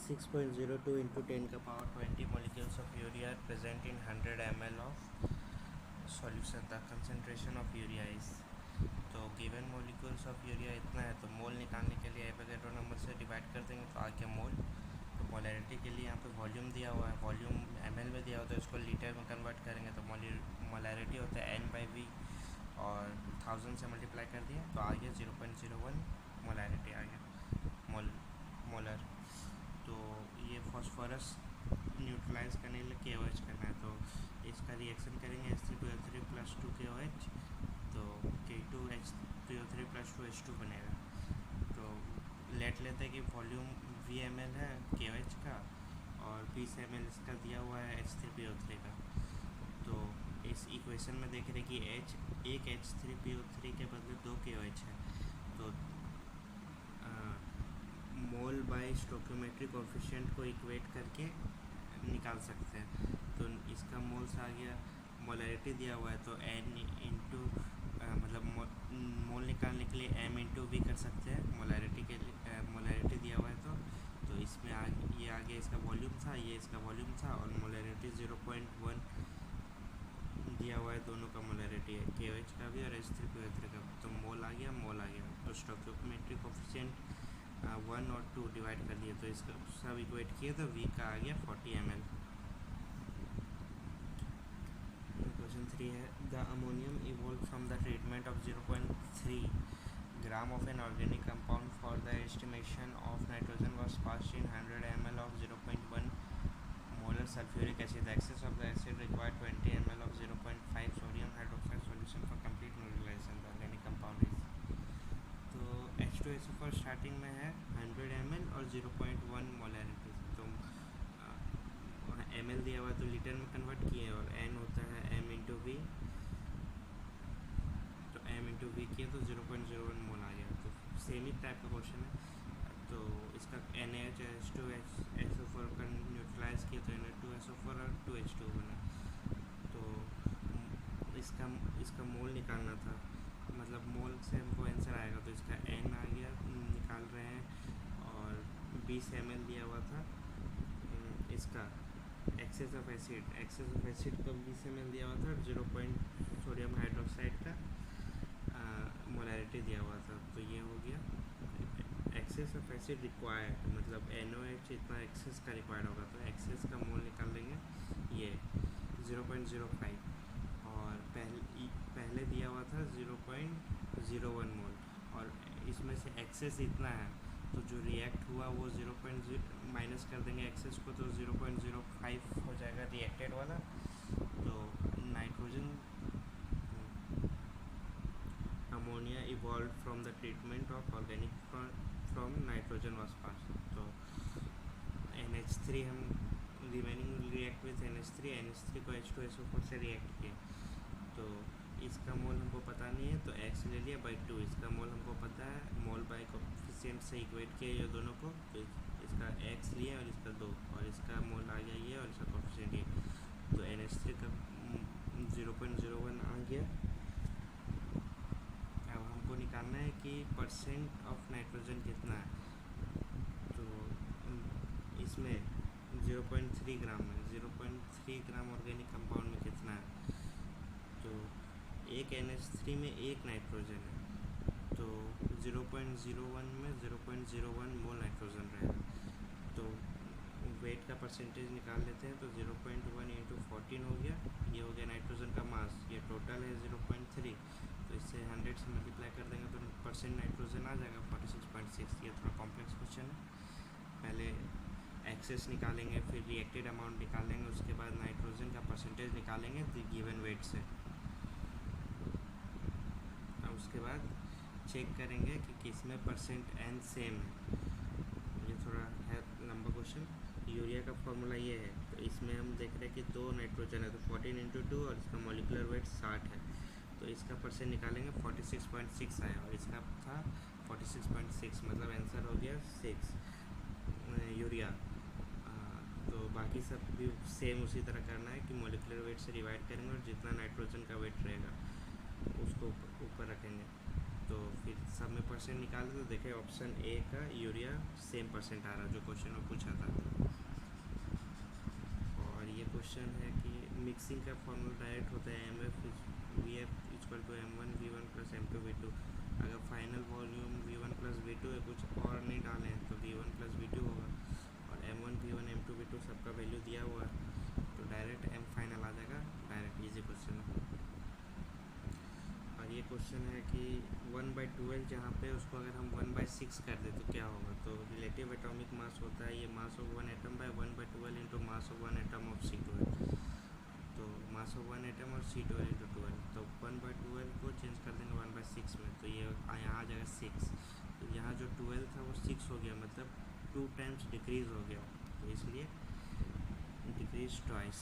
6.02 into 10 का power 20 molecules of urea are present in 100 ml of solution. The concentration of urea is, तो given molecules of urea इतना है, तो मोल निकालने के लिए एवोगैड्रो नंबर से डिवाइड कर देंगे तो आ गया मोल। तो मोलैरिटी के लिए यहाँ पे वॉल्यूम दिया हुआ है, वॉल्यूम ml में दिया हुआ है, तो इसको लीटर में कन्वर्ट करेंगे तो मोलैरिटी होता है N/V और 1000 से मल्टीप्लाई कर दिया तो आ गया 0.01 मोलैरिटी आ गया मोलर। तो ये फॉस्फोरस न्यूट्रलाइज करने के लिए KOH करना है, तो इसका रिएक्शन करेंगे H3PO3 + 2 KOH, तो K2H3O3 + 2 H2 बनेगा। तो लेट लेते हैं कि वॉल्यूम VmL है KOH का और 20 ml इसका दिया हुआ है H3PO3 का। तो इस इक्वेशन में देख रहे कि एक H3PO3 के बदले 2 KOH है, तो मोल बाय स्टोइकियोमेट्रिक कोएफिशिएंट को इक्वेट करके निकाल सकते हैं। तो इसका मोल्स आ गया, मोलैरिटी दिया हुआ है तो N इंटू मतलब मोल निकालने के लिए M इंटू V कर सकते हैं। मोलैरिटी के लिए मोलैरिटी दिया हुआ है तो इसमें ये आ गया, इसका वॉल्यूम था, ये इसका वॉल्यूम था और मोलैरिटी 0.1 दिया हुआ है, दोनों का मोलैरिटी है, KOH का भी और H3PO3 का। तो मोल आ गया। तो स्टोइकियोमेट्रिक कोएफिशिएंट 1 और 2 डिवाइड कर दिए तो इसका सब इक्वेट किए तो V का आ गया 40 ml। क्वेश्चन 3 है, the ammonium evolve from the treatment of 0.3 gram of an organic compound for the estimation of nitrogen was passed in 100 ml of 0.1 molar sulfuric acid. Excess of the acid required 20 ml of 0.5 sodium hydroxide solution for complete neutralization. The organic compound is, तो H2SO4 starting में है 100 ml और 0.1 molarity, तो ml दिया हुआ तो litre में convert किए और N होता है M इंटू V, तो M इंटू V किए तो 0.01 मोल आ गया। तो सेम ही टाइप का क्वेश्चन है, तो इसका NaHH2SO4 का न्यूट्रलाइज किया तो Na2SO4 और 2H2 बना। तो इसका मोल निकालना था, मतलब मोल से हमको आंसर आएगा, तो इसका N आ गया, निकाल रहे हैं और 20 ml दिया हुआ था। इसका एक्सेस ऑफ एसिड का 20 ml दिया हुआ था और 0. सोडियम हाइड्रोक्साइड का मोलैरिटी दिया हुआ था। तो ये हो गया एक्सेस ऑफ एसिड रिक्वायर्ड, मतलब NOH इतना एक्सेस का रिक्वायर्ड होगा, तो एक्सेस का मोल निकाल लेंगे ये 0.05 और पहले दिया हुआ था 0.01 मोल और इसमें से एक्सेस इतना है, तो जो रिएक्ट हुआ वो 0. माइनस कर देंगे एक्सेस को, तो 0.05 हो जाएगा रिएक्टेड वाला। तो nitrogen ammonia evolve from the treatment of organic from nitrogen was passed. तो NH3 हम रिमेनिंग रिएक्ट विथ NH3 को H2SO4 से रिएक्ट किए, तो इसका मोल हमको पता नहीं है तो x ले लिया बाई 2। इसका मोल हमको पता है, मोल बाय कोएफिशिएंट से इक्वेट किया ये दोनों को, तो इसका x लिया और इसका 2 और इसका मोल आ गया ये और इसका कोएफिशिएंट ये, तो NH3 का 0.01 आ गया। अब हमको निकालना है कि परसेंट ऑफ नाइट्रोजन कितना है, तो इसमें 0.3 ग्राम में 0.3 ग्राम ऑर्गेनिक कंपाउंड में कितना है, तो एक NH3 में एक नाइट्रोजन है, तो 0.01 में 0.01 मोल नाइट्रोजन रहेगा। तो वेट का परसेंटेज निकाल लेते हैं, तो 0.1 इंटू 14 हो गया, ये हो गया नाइट्रोजन का मास, ये टोटल है 0.3, तो इससे 100 से मल्टीप्लाई कर देंगे तो परसेंट नाइट्रोजन आ जाएगा 46.6। ये थोड़ा कॉम्प्लेक्स क्वेश्चन है, पहले एक्सेस निकालेंगे, फिर रिएक्टेड अमाउंट निकालेंगे, उसके बाद नाइट्रोजन का परसेंटेज निकालेंगे गिवन वेट से, और उसके बाद चेक करेंगे कि किस में परसेंट N सेम है। ये थोड़ा है लंबा क्वेश्चन। यूरिया का फॉर्मूला ये है, तो इसमें हम देख रहे हैं कि 2 नाइट्रोजन है, तो 14 इंटू 2 और इसका मॉलिकुलर वेट 60 है, तो इसका परसेंट निकालेंगे 46.6 आया और इसका था 46.6, मतलब आंसर हो गया 6 यूरिया। तो बाकी सब भी सेम उसी तरह करना है कि मॉलिकुलर वेट से डिवाइड करेंगे और जितना नाइट्रोजन का वेट रहेगा उसको ऊपर रखेंगे। तो फिर सब में परसेंट निकाले तो देखे ऑप्शन ए का यूरिया सेम परसेंट आ रहा जो क्वेश्चन में पूछा था। और ये क्वेश्चन है कि मिक्सिंग का फॉर्मूला डायरेक्ट होता है MF equal to M1V1 plus M2V2। अगर final volume V1 plus V2 है, कुछ और नहीं डालें तो V1 प्लस V2 होगा, और M1V1 M2V2 सबका वैल्यू दिया हुआ है तो डायरेक्ट M फाइनल आ जाएगा, डायरेक्ट इजी क्वेश्चन है। और ये क्वेश्चन है कि 1/12 जहाँ पे उसको अगर हम 1/6 कर दें तो क्या होगा। तो रिलेटिव एटॉमिक मास होता है ये mass of one atom by 1/12 into mass of one atom of C12। तो मास ऑफ वन एटम और C12 इंटू 12, तो 1/12 को चेंज कर देंगे 1/6 में, तो ये यहाँ आ जाएगा 6। तो यहाँ जो 12 था वो 6 हो गया, मतलब 2 टाइम्स डिक्रीज़ हो गया, तो इसलिए डिक्रीज ट्वाइस।